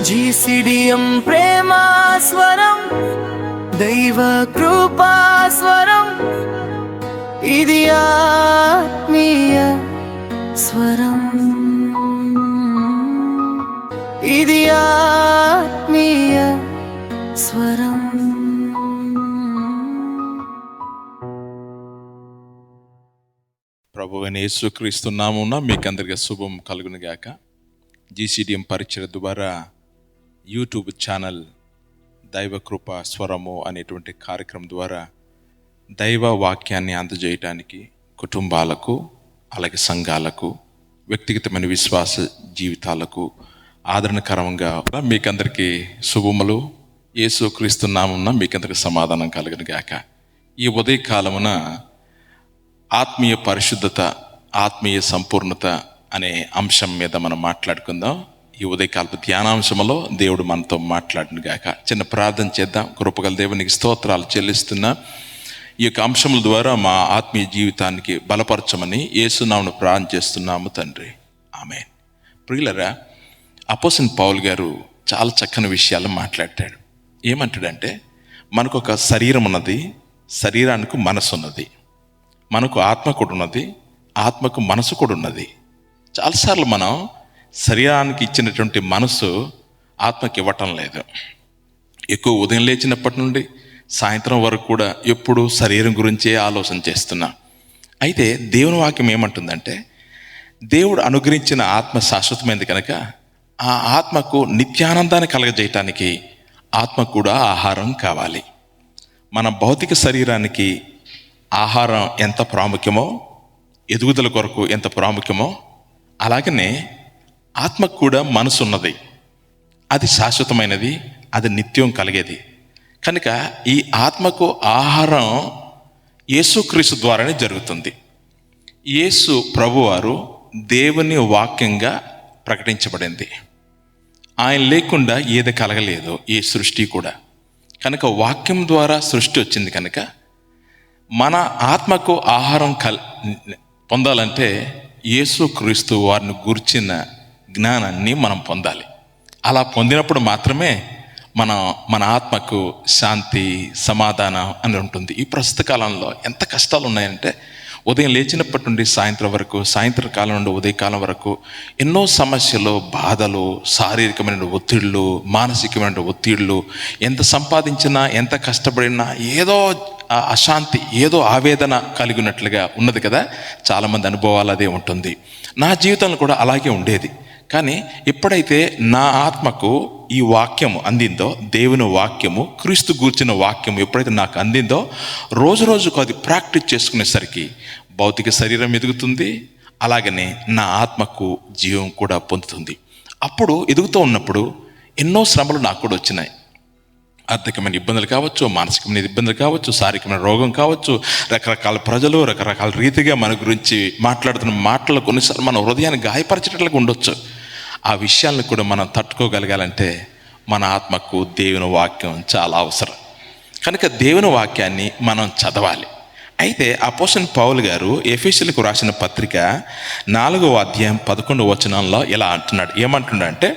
జీసిడియం ప్రేమా స్వరం, దైవ కృపా స్వరం, ఇది ఆత్మీయ స్వరం, ఇది ఆత్మీయ స్వరం. ప్రభువైన యేసుక్రీస్తు నామమున మీకందరికీ శుభం కలుగును గాక. జీసీడీఎం పరిచయ ద్వారా యూట్యూబ్ ఛానల్ దైవ కృప స్వరము అనేటువంటి కార్యక్రమం ద్వారా దైవ వాక్యాన్ని అందజేయటానికి కుటుంబాలకు, అలాగే సంఘాలకు, వ్యక్తిగతమైన విశ్వాస జీవితాలకు ఆదరణకరంగా మీకందరికీ శుభములు. యేసుక్రీస్తు నామమున మీకందరికీ సమాధానం కలుగును గాక. ఈ ఉదయకాలమున ఆత్మీయ పరిశుద్ధత, ఆత్మీయ సంపూర్ణత అనే అంశం మీద మనం మాట్లాడుకుందాం. ఈ ఉదయకాలపు ధ్యానాంశంలో దేవుడు మనతో మాట్లాడును గాక. చిన్న ప్రార్థన చేద్దాం. కృపగల దేవునికి స్తోత్రాలు చెల్లిస్తున్నా. ఈ యొక్క అంశముల ద్వారా మా ఆత్మీయ జీవితానికి బలపరచమని యేసునామమున ప్రార్థన చేస్తున్నాము తండ్రి, ఆమేన్. ప్రియులరా, అపోస్తలుడైన పౌలు గారు చాలా చక్కని విషయాలు మాట్లాడాడు. ఏమంటాడంటే, మనకు ఒక శరీరం ఉన్నది, శరీరానికి మనసు ఉన్నది. మనకు ఆత్మ కూడా ఉన్నది, ఆత్మకు మనసు కూడా ఉన్నది. చాలాసార్లు మనం శరీరానికి ఇచ్చినటువంటి మనసు ఆత్మకి ఇవ్వటం లేదు. ఎక్కువ ఉదయం లేచినప్పటి నుండి సాయంత్రం వరకు కూడా ఎప్పుడు శరీరం గురించే ఆలోచన చేస్తున్నా. అయితే దేవుని వాక్యం ఏమంటుందంటే, దేవుడు అనుగ్రహించిన ఆత్మ శాశ్వతమైనది కనుక ఆ ఆత్మకు నిత్యానందాన్ని కలగజేయటానికి ఆత్మకు కూడా ఆహారం కావాలి. మన భౌతిక శరీరానికి ఆహారం ఎంత ప్రాముఖ్యమో, ఎదుగుదల కొరకు ఎంత ప్రాముఖ్యమో, అలాగనే ఆత్మకు కూడా మనసు ఉన్నది. అది శాశ్వతమైనది, అది నిత్యం కలిగేది. కనుక ఈ ఆత్మకు ఆహారం యేసుక్రీస్తు ద్వారానే జరుగుతుంది. యేసు ప్రభువారు దేవుని వాక్యంగా ప్రకటించబడింది. ఆయన లేకుండా ఏది కలగలేదు, ఏ సృష్టి కూడా. కనుక వాక్యం ద్వారా సృష్టి వచ్చింది. కనుక మన ఆత్మకు ఆహారం పొందాలంటే యేసుక్రీస్తు వారిని గూర్చిన జ్ఞానాన్ని మనం పొందాలి. అలా పొందినప్పుడు మాత్రమే మన ఆత్మకు శాంతి, సమాధానం అని ఉంటుంది. ఈ ప్రస్తుత కాలంలో ఎంత కష్టాలు ఉన్నాయంటే, ఉదయం లేచినప్పటి నుండి సాయంత్రం వరకు, సాయంత్రకాలం నుండి ఉదయకాలం వరకు ఎన్నో సమస్యలు, బాధలు, శారీరకమైన ఒత్తిళ్ళు, మానసికమైన ఒత్తిళ్ళు. ఎంత సంపాదించినా, ఎంత కష్టపడినా ఏదో అశాంతి, ఏదో ఆవేదన కలిగినట్లుగా ఉన్నది కదా. చాలామంది అనుభవాలు అదే ఉంటుంది. నా జీవితంలో కూడా అలాగే ఉండేది. కానీ ఎప్పుడైతే నా ఆత్మకు ఈ వాక్యము అందిందో, దేవుని వాక్యము, క్రీస్తు గూర్చిన వాక్యము ఎప్పుడైతే నాకు అందిందో, రోజు రోజుకు అది ప్రాక్టీస్ చేసుకునేసరికి భౌతిక శరీరం ఎదుగుతుంది, అలాగనే నా ఆత్మకు జీవం కూడా పొందుతుంది. అప్పుడు ఎదుగుతూ ఉన్నప్పుడు ఎన్నో శ్రమలు నాకు కూడా వచ్చినాయి. ఆర్థికమైన ఇబ్బందులు కావచ్చు, మానసికమైన ఇబ్బందులు కావచ్చు, శారీరకమైన రోగం కావచ్చు, రకరకాల ప్రజలు రకరకాల రీతిగా మన గురించి మాట్లాడుతున్న మాటలు కొన్నిసార్లు మన హృదయాన్ని గాయపరిచేటట్లుగా ఉండొచ్చు. ఆ విషయాలను కూడా మనం తట్టుకోగలగాలంటే మన ఆత్మకు దేవుని వాక్యం చాలా అవసరం. కనుక దేవుని వాక్యాన్ని మనం చదవాలి. అయితే అపోస్తలుడైన పౌలు గారు ఎఫెసీయులకు రాసిన పత్రిక 4వ అధ్యాయం 11వ వచనంలో ఇలా అంటున్నాడు. ఏమంటున్నాడంటే,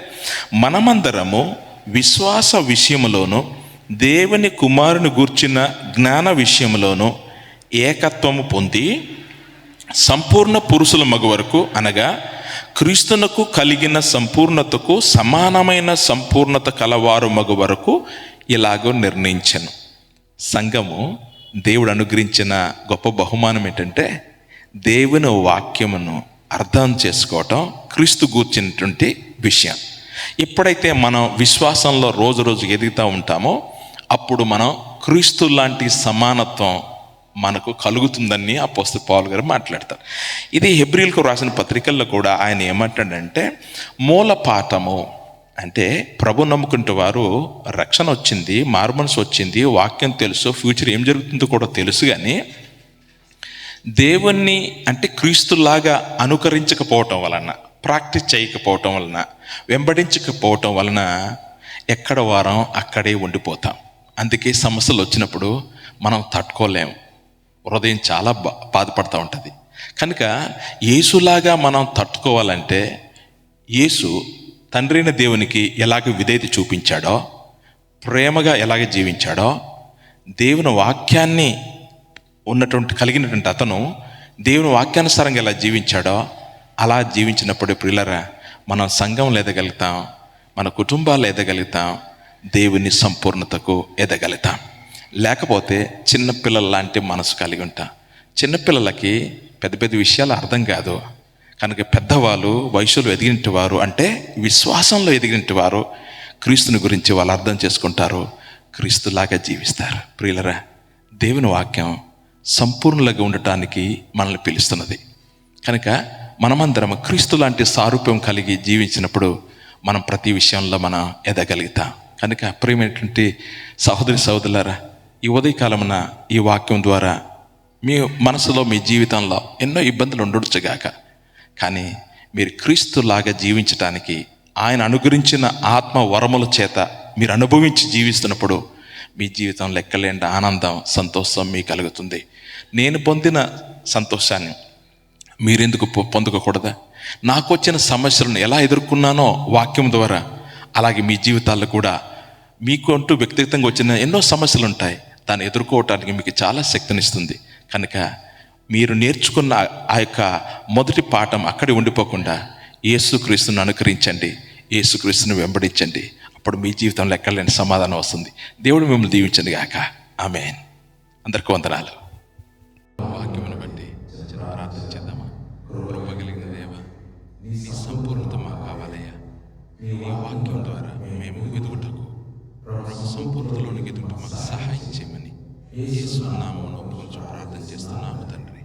మనమందరము విశ్వాస విషయములోను దేవుని కుమారుని గూర్చిన జ్ఞాన విషయంలోనూ ఏకత్వము పొంది సంపూర్ణ పురుషుల మగు వరకు, అనగా క్రీస్తునకు కలిగిన సంపూర్ణతకు సమానమైన సంపూర్ణత కలవారు మగు వరకు ఇలాగో నిర్ణయించెను. సంఘము దేవుడు అనుగ్రహించిన గొప్ప బహుమానం ఏంటంటే, దేవుని వాక్యమును అర్థం చేసుకోవటం, క్రీస్తు గూర్చినటువంటి విషయం. ఎప్పుడైతే మనం విశ్వాసంలో రోజు రోజు ఎదుగుతూ ఉంటామో అప్పుడు మనం క్రీస్తు లాంటి సమానత్వం మనకు కలుగుతుందని అపోస్తలుడైన పౌలు గారు మాట్లాడతారు. ఇది హెబ్రీయులకు రాసిన పత్రికల్లో కూడా ఆయన ఏమంటాడంటే, మూల పాఠము అంటే ప్రభు నమ్ముకుంటే వారు రక్షణ వచ్చింది, మారుమనసు వచ్చింది, వాక్యం తెలుసు, ఫ్యూచర్ ఏం జరుగుతుందో కూడా తెలుసు. కానీ దేవుణ్ణి అంటే క్రీస్తులాగా అనుకరించకపోవటం వలన, ప్రాక్టీస్ చేయకపోవటం వలన, వెంబడించకపోవటం వలన ఎక్కడ వారం అక్కడే ఉండిపోతాం. అందుకే సమస్యలు వచ్చినప్పుడు మనం తట్టుకోలేము, హృదయం చాలా బాధపడుతూ ఉంటుంది. కనుక యేసులాగా మనం తట్టుకోవాలంటే యేసు తండ్రి అయిన దేవునికి ఎలాగ విధేయత చూపించాడో, ప్రేమగా ఎలాగ జీవించాడో, దేవుని వాక్యాన్ని కలిగినటువంటి అతను దేవుని వాక్యానుసారంగా ఎలా జీవించాడో అలా జీవించినప్పుడు ప్రియులరా మనం సంఘంలో ఎదగలుగుతాం, మన కుటుంబాల్లో ఎదగలుగుతాం, దేవుని సంపూర్ణతకు ఎదగలుగుతాం. లేకపోతే చిన్నపిల్లల లాంటి మనసు కలిగి ఉంటాం. చిన్నపిల్లలకి పెద్ద పెద్ద విషయాలు అర్థం కాదు కనుక పెద్దవాళ్ళు వయసులో ఎదిగినట్టు వారు అంటే విశ్వాసంలో ఎదిగినట్టు వారు క్రీస్తుని గురించి వాళ్ళు అర్థం చేసుకుంటారు, క్రీస్తులాగా జీవిస్తారు. ప్రియులరా దేవుని వాక్యం సంపూర్ణంగా ఉండటానికి మనల్ని పిలుస్తున్నది కనుక మనమందరం క్రీస్తు లాంటి సారూప్యం కలిగి జీవించినప్పుడు మనం ప్రతి విషయంలో మనం ఎదగలుగుతాం. కనుక ప్రియమైనటువంటి సహోదరి సహోదరులారా, ఈ ఉదయకాలమున ఈ వాక్యం ద్వారా మీ మనసులో మీ జీవితంలో ఎన్నో ఇబ్బందులు ఉండొచ్చుగాక, కానీ మీరు క్రీస్తులాగా జీవించటానికి ఆయన అనుగ్రహించిన ఆత్మ వరముల చేత మీరు అనుభవించి జీవిస్తున్నప్పుడు మీ జీవితంలో లెక్కలేని ఆనందం, సంతోషం మీకు కలుగుతుంది. నేను పొందిన సంతోషాన్ని మీరెందుకు పొందకూడదా? నాకు వచ్చిన సమస్యలను ఎలా ఎదుర్కొన్నానో వాక్యం ద్వారా, అలాగే మీ జీవితాల్లో కూడా మీకు అంటూ వ్యక్తిగతంగా వచ్చిన ఎన్నో సమస్యలు ఉంటాయి. దాన్ని ఎదుర్కోవటానికి మీకు చాలా శక్తినిస్తుంది. కనుక మీరు నేర్చుకున్న ఆ యొక్క మొదటి పాఠం అక్కడే ఉండిపోకుండా యేసుక్రీస్తుని అనుకరించండి, యేసుక్రీస్తుని వెంబడించండి. అప్పుడు మీ జీవితంలో ఎక్కడలేని సమాధానం వస్తుంది. దేవుడు మిమ్మల్ని దీవించండి గాక. ఆమేన్. అందరికీ వందనాలు. వాక్యమును బట్టి చిన్న ప్రార్థన చేద్దామా? కృప కలిగిన దేవా, నీ సంపూర్ణత మాకు కావాలయ్యా. నీ వాక్యం ద్వారా మేము ఎదుగుటకు సంపూర్ణతలోనికి ఎదుగుట మాకు సహాయం చేయమని యేసు నామములో ప్రార్థన చేస్తున్నాము తండ్రి.